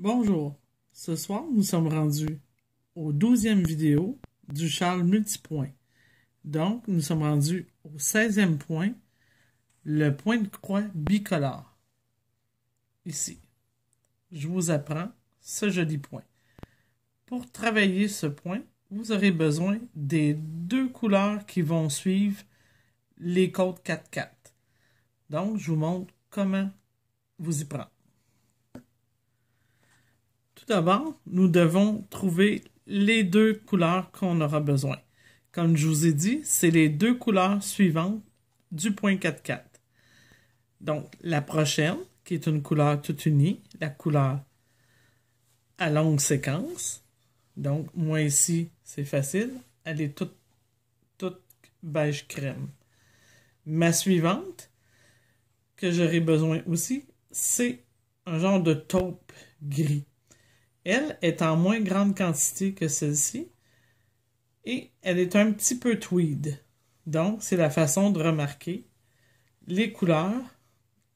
Bonjour, ce soir nous sommes rendus au 12e vidéo du Charles multipoint. Donc nous sommes rendus au 16e point, le point de croix bicolore. Ici, je vous apprends ce joli point. Pour travailler ce point, vous aurez besoin des deux couleurs qui vont suivre les codes 4-4. Donc je vous montre comment vous y prendre. Tout d'abord, nous devons trouver les deux couleurs qu'on aura besoin. Comme je vous ai dit, c'est les deux couleurs suivantes du point 4-4. Donc, la prochaine, qui est une couleur toute unie, la couleur à longue séquence. Donc, moi ici, c'est facile. Elle est toute beige crème. Ma suivante, que j'aurai besoin aussi, c'est un genre de taupe gris. Elle est en moins grande quantité que celle-ci et elle est un petit peu tweed. Donc, c'est la façon de remarquer les couleurs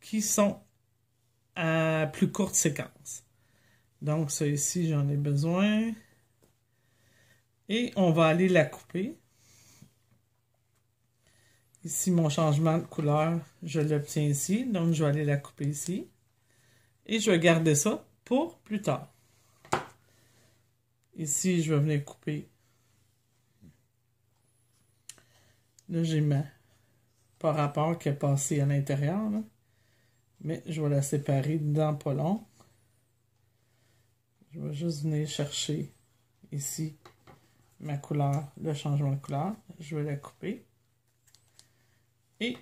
qui sont à plus courte séquence. Donc, ça ici, j'en ai besoin. Et on va aller la couper. Ici, mon changement de couleur, je l'obtiens ici. Donc, je vais aller la couper ici. Et je vais garder ça pour plus tard. Ici, je vais venir couper. Là, j'ai ma par rapport qui est passé à l'intérieur. Mais je vais la séparer dans pas long. Je vais juste venir chercher ici ma couleur, le changement de couleur. Je vais la couper. Et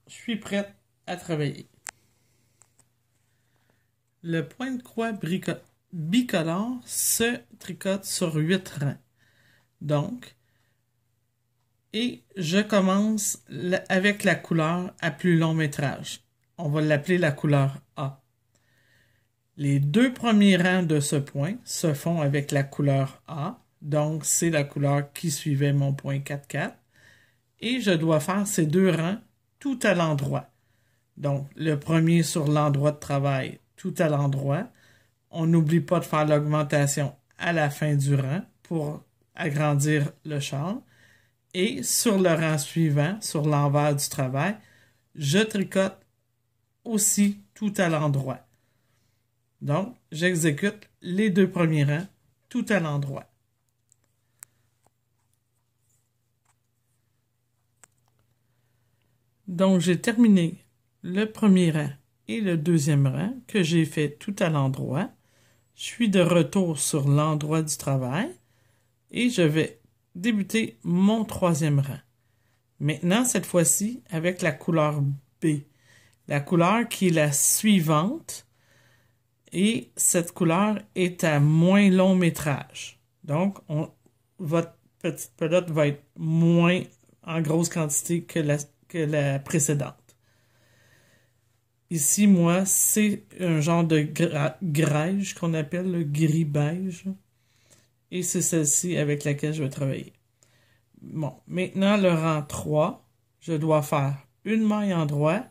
je suis prête à travailler. Le point de croix bicolore se tricote sur 8 rangs. Donc, et je commence avec la couleur à plus long métrage. On va l'appeler la couleur A. Les deux premiers rangs de ce point se font avec la couleur A. Donc, c'est la couleur qui suivait mon point 4-4. Et je dois faire ces deux rangs tout à l'endroit. Donc, le premier sur l'endroit de travail, tout à l'endroit. On n'oublie pas de faire l'augmentation à la fin du rang pour agrandir le châle. Et sur le rang suivant, sur l'envers du travail, je tricote aussi tout à l'endroit. Donc, j'exécute les deux premiers rangs tout à l'endroit. Donc, j'ai terminé le premier rang et le deuxième rang que j'ai fait tout à l'endroit. Je suis de retour sur l'endroit du travail et je vais débuter mon troisième rang. Maintenant, cette fois-ci, avec la couleur B. La couleur qui est la suivante et cette couleur est à moins long métrage. Donc, votre petite pelote va être moins en grosse quantité que la précédente. Ici, moi, c'est un genre de grège qu'on appelle le gris-beige. Et c'est celle-ci avec laquelle je vais travailler. Bon, maintenant, le rang 3, je dois faire une maille en droit,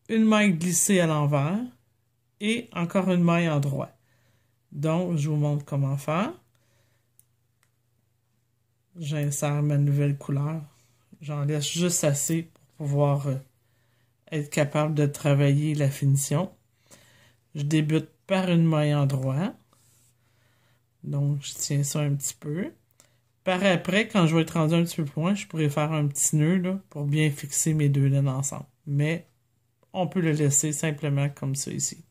une maille glissée à l'envers et encore une maille en droit. Donc, je vous montre comment faire. J'insère ma nouvelle couleur. J'en laisse juste assez pour pouvoir être capable de travailler la finition. Je débute par une maille en droit. Donc, je tiens ça un petit peu. Par après, quand je vais être rendu un petit peu plus loin, je pourrais faire un petit nœud là, pour bien fixer mes deux laines ensemble. Mais on peut le laisser simplement comme ça ici.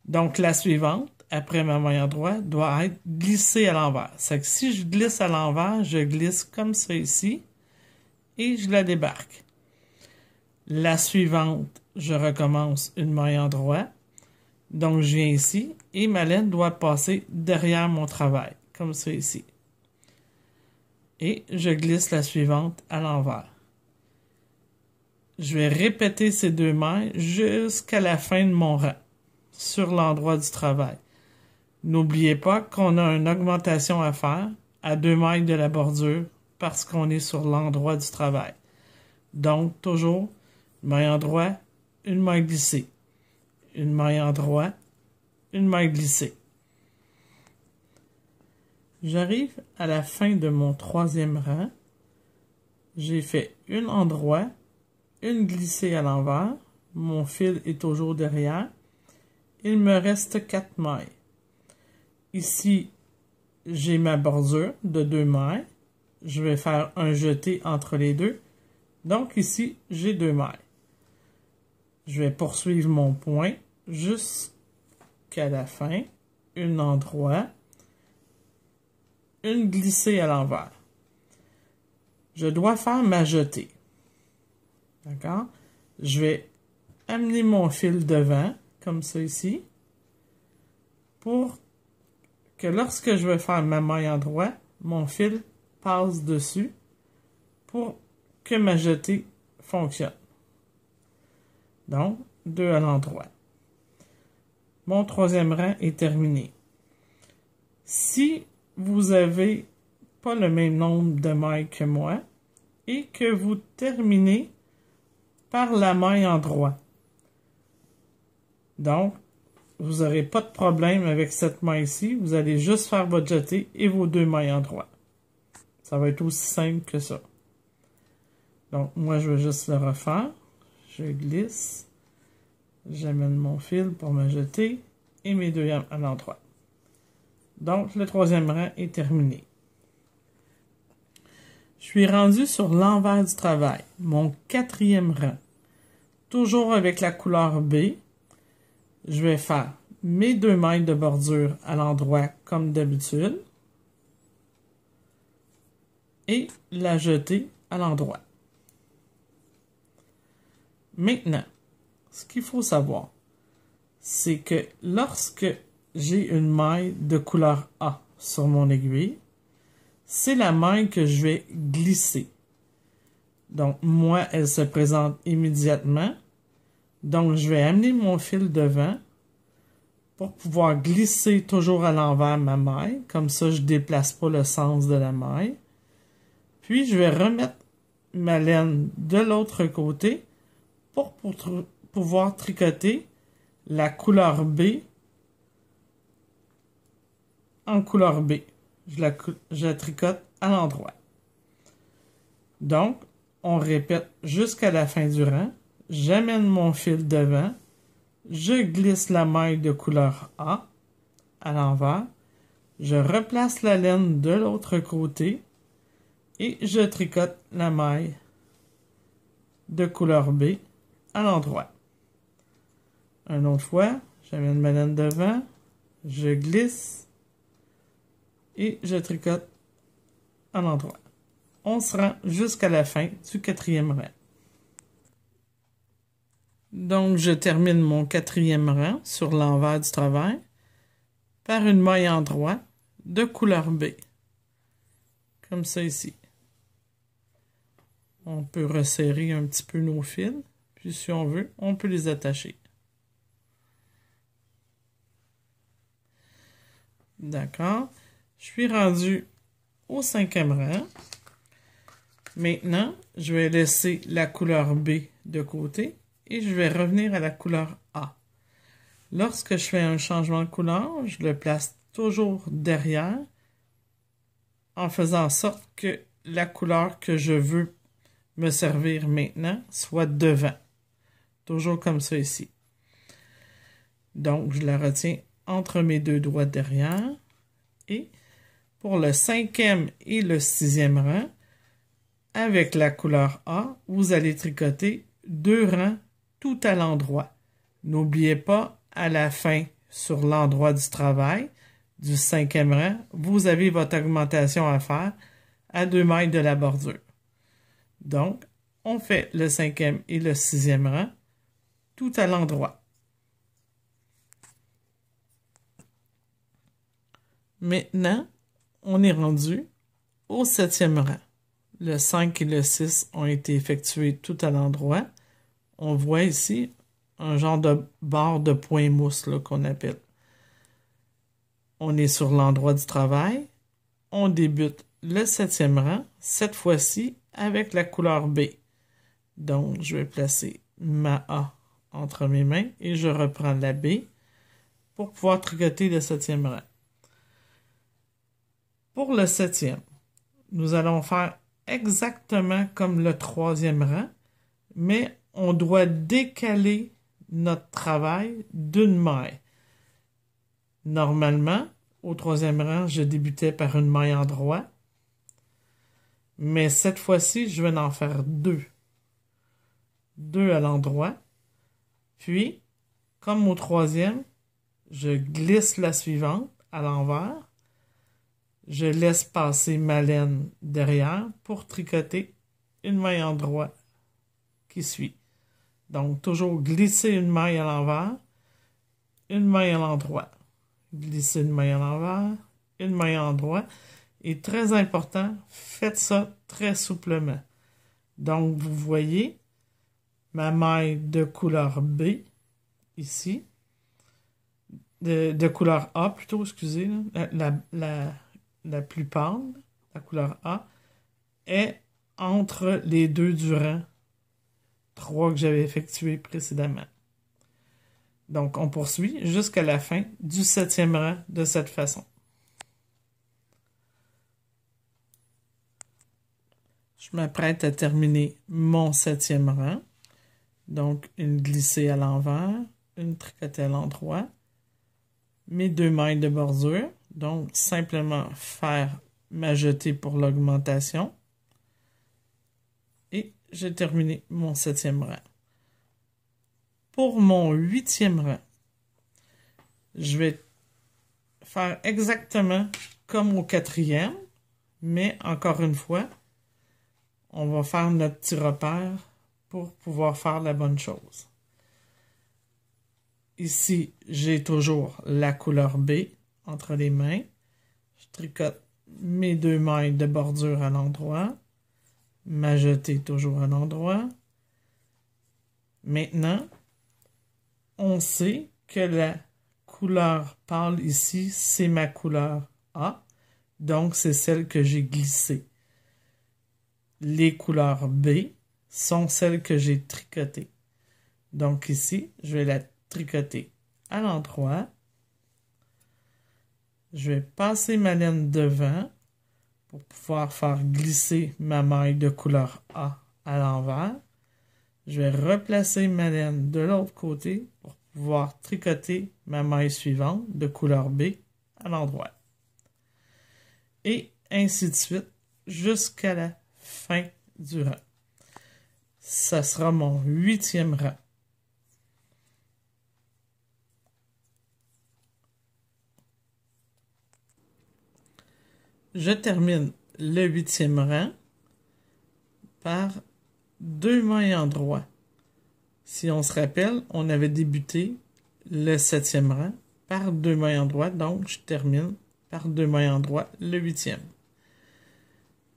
Donc, la suivante, après ma maille en droit, doit être glissée à l'envers. C'est que si je glisse à l'envers, je glisse comme ça ici et je la débarque. La suivante, je recommence une maille en droit. Donc, je viens ici et ma laine doit passer derrière mon travail, comme ça ici. Et je glisse la suivante à l'envers. Je vais répéter ces deux mailles jusqu'à la fin de mon rang, sur l'endroit du travail. N'oubliez pas qu'on a une augmentation à faire à 2 mailles de la bordure parce qu'on est sur l'endroit du travail. Donc, toujours, une maille en droit, une maille glissée. Une maille en droit, une maille glissée. J'arrive à la fin de mon troisième rang. J'ai fait une en droit, une glissée à l'envers. Mon fil est toujours derrière. Il me reste 4 mailles. Ici, j'ai ma bordure de 2 mailles. Je vais faire un jeté entre les deux. Donc ici, j'ai 2 mailles. Je vais poursuivre mon point jusqu'à la fin. Une en droit, une glissée à l'envers. Je dois faire ma jetée. D'accord? Je vais amener mon fil devant, comme ça ici, pour que lorsque je vais faire ma maille en droit, mon fil passe dessus pour que ma jetée fonctionne. Donc, 2 à l'endroit. Mon troisième rang est terminé. Si vous n'avez pas le même nombre de mailles que moi et que vous terminez par la maille en droit, donc, vous n'aurez pas de problème avec cette maille-ci. Vous allez juste faire votre jetée et vos 2 mailles en droit. Ça va être aussi simple que ça. Donc, moi, je vais juste le refaire. Je glisse. J'amène mon fil pour me jeter et mes 2 à l'endroit. Donc, le troisième rang est terminé. Je suis rendu sur l'envers du travail, mon quatrième rang. Toujours avec la couleur B. Je vais faire mes 2 mailles de bordure à l'endroit comme d'habitude et la jeter à l'endroit. Maintenant, ce qu'il faut savoir, c'est que lorsque j'ai une maille de couleur A sur mon aiguille, c'est la maille que je vais glisser. Donc, moi, elle se présente immédiatement. Donc, je vais amener mon fil devant pour pouvoir glisser toujours à l'envers ma maille. Comme ça, je ne déplace pas le sens de la maille. Puis, je vais remettre ma laine de l'autre côté pour pouvoir tricoter la couleur B en couleur B. Je la tricote à l'endroit. Donc, on répète jusqu'à la fin du rang. J'amène mon fil devant, je glisse la maille de couleur A à l'envers, je replace la laine de l'autre côté et je tricote la maille de couleur B à l'endroit. Une autre fois, j'amène ma laine devant, je glisse et je tricote à l'endroit. On se rend jusqu'à la fin du quatrième rang. Donc, je termine mon quatrième rang sur l'envers du travail par une maille en droit de couleur B. Comme ça ici. On peut resserrer un petit peu nos fils. Puis, si on veut, on peut les attacher. D'accord. Je suis rendu au cinquième rang. Maintenant, je vais laisser la couleur B de côté. Et je vais revenir à la couleur A. Lorsque je fais un changement de couleur, je le place toujours derrière en faisant en sorte que la couleur que je veux me servir maintenant soit devant. Toujours comme ça ici. Donc, je la retiens entre mes 2 doigts derrière. Et pour le cinquième et le sixième rang, avec la couleur A, vous allez tricoter 2 rangs tout à l'endroit. N'oubliez pas, à la fin, sur l'endroit du travail, du cinquième rang, vous avez votre augmentation à faire à 2 mailles de la bordure. Donc, on fait le cinquième et le sixième rang tout à l'endroit. Maintenant, on est rendu au septième rang. Le 5 et le 6 ont été effectués tout à l'endroit. On voit ici un genre de barre de point mousse qu'on appelle. On est sur l'endroit du travail. On débute le septième rang, cette fois-ci avec la couleur B. Donc, je vais placer ma A entre mes mains et je reprends la B. pour pouvoir tricoter le 7e rang. Pour le 7e, nous allons faire exactement comme le 3e rang, mais on doit décaler notre travail d'une maille. Normalement, au 3e rang, je débutais par une maille en droit, mais cette fois-ci, je vais en faire deux. Deux à l'endroit. Puis, comme au 3e, je glisse la suivante à l'envers. Je laisse passer ma laine derrière pour tricoter une maille en droit qui suit. Donc, toujours glisser une maille à l'envers, une maille à l'endroit. Glisser une maille à l'envers, une maille à l'endroit. Et très important, faites ça très souplement. Donc, vous voyez ma maille de couleur B, ici. De couleur A plutôt, excusez. La plus pâle, la couleur A, est entre les deux du rang 3 que j'avais effectué précédemment. Donc, on poursuit jusqu'à la fin du 7e rang de cette façon. Je m'apprête à terminer mon 7e rang. Donc, une glissée à l'envers, une tricotée à l'endroit, mes deux mailles de bordure. Donc, simplement faire ma jetée pour l'augmentation. Et j'ai terminé mon 7e rang. Pour mon 8e rang, je vais faire exactement comme au 4e, mais encore une fois, on va faire notre petit repère pour pouvoir faire la bonne chose. Ici, j'ai toujours la couleur B entre les mains. Je tricote mes deux mailles de bordure à l'endroit. Ma jetée toujours à l'endroit. Maintenant, on sait que la couleur pâle ici, c'est ma couleur A. Donc, c'est celle que j'ai glissée. Les couleurs B sont celles que j'ai tricotées. Donc ici, je vais la tricoter à l'endroit. Je vais passer ma laine devant pour pouvoir faire glisser ma maille de couleur A à l'envers. Je vais replacer ma laine de l'autre côté pour pouvoir tricoter ma maille suivante de couleur B à l'endroit. Et ainsi de suite jusqu'à la fin du rang. Ça sera mon 8e rang. Je termine le 8e rang par deux mailles en droit. Si on se rappelle, on avait débuté le 7e rang par deux mailles en droit, donc je termine par deux mailles en droit le 8e.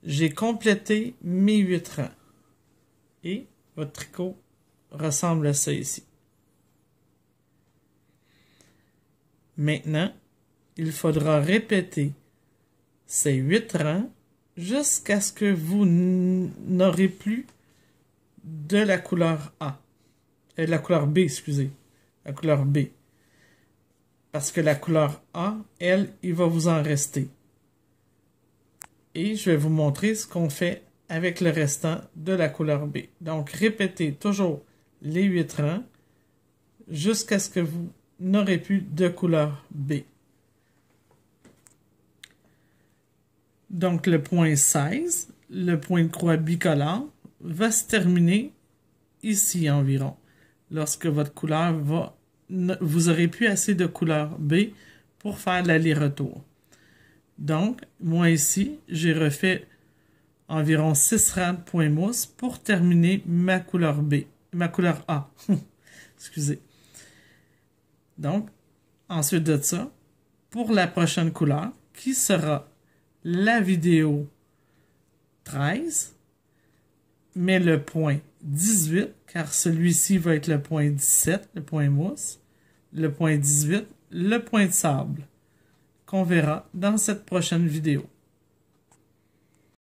J'ai complété mes 8 rangs. Et votre tricot ressemble à ça ici. Maintenant, il faudra répéter ces 8 rangs jusqu'à ce que vous n'aurez plus de la couleur A. La couleur B, excusez. La couleur B. Parce que la couleur A, elle, il va vous en rester. Et je vais vous montrer ce qu'on fait avec le restant de la couleur B. Donc, répétez toujours les 8 rangs jusqu'à ce que vous n'aurez plus de couleur B. Donc, le point 16, le point de croix bicolore, va se terminer ici environ. Lorsque votre couleur va... Vous aurez plus assez de couleur B pour faire l'aller-retour. Donc, moi ici, j'ai refait environ 6 rangs de point mousse pour terminer ma couleur B, ma couleur A. Excusez. Donc, ensuite de ça, pour la prochaine couleur, qui sera la vidéo 13, mais le point 18, car celui-ci va être le point 17, le point mousse, le point 18, le point de sable, qu'on verra dans cette prochaine vidéo.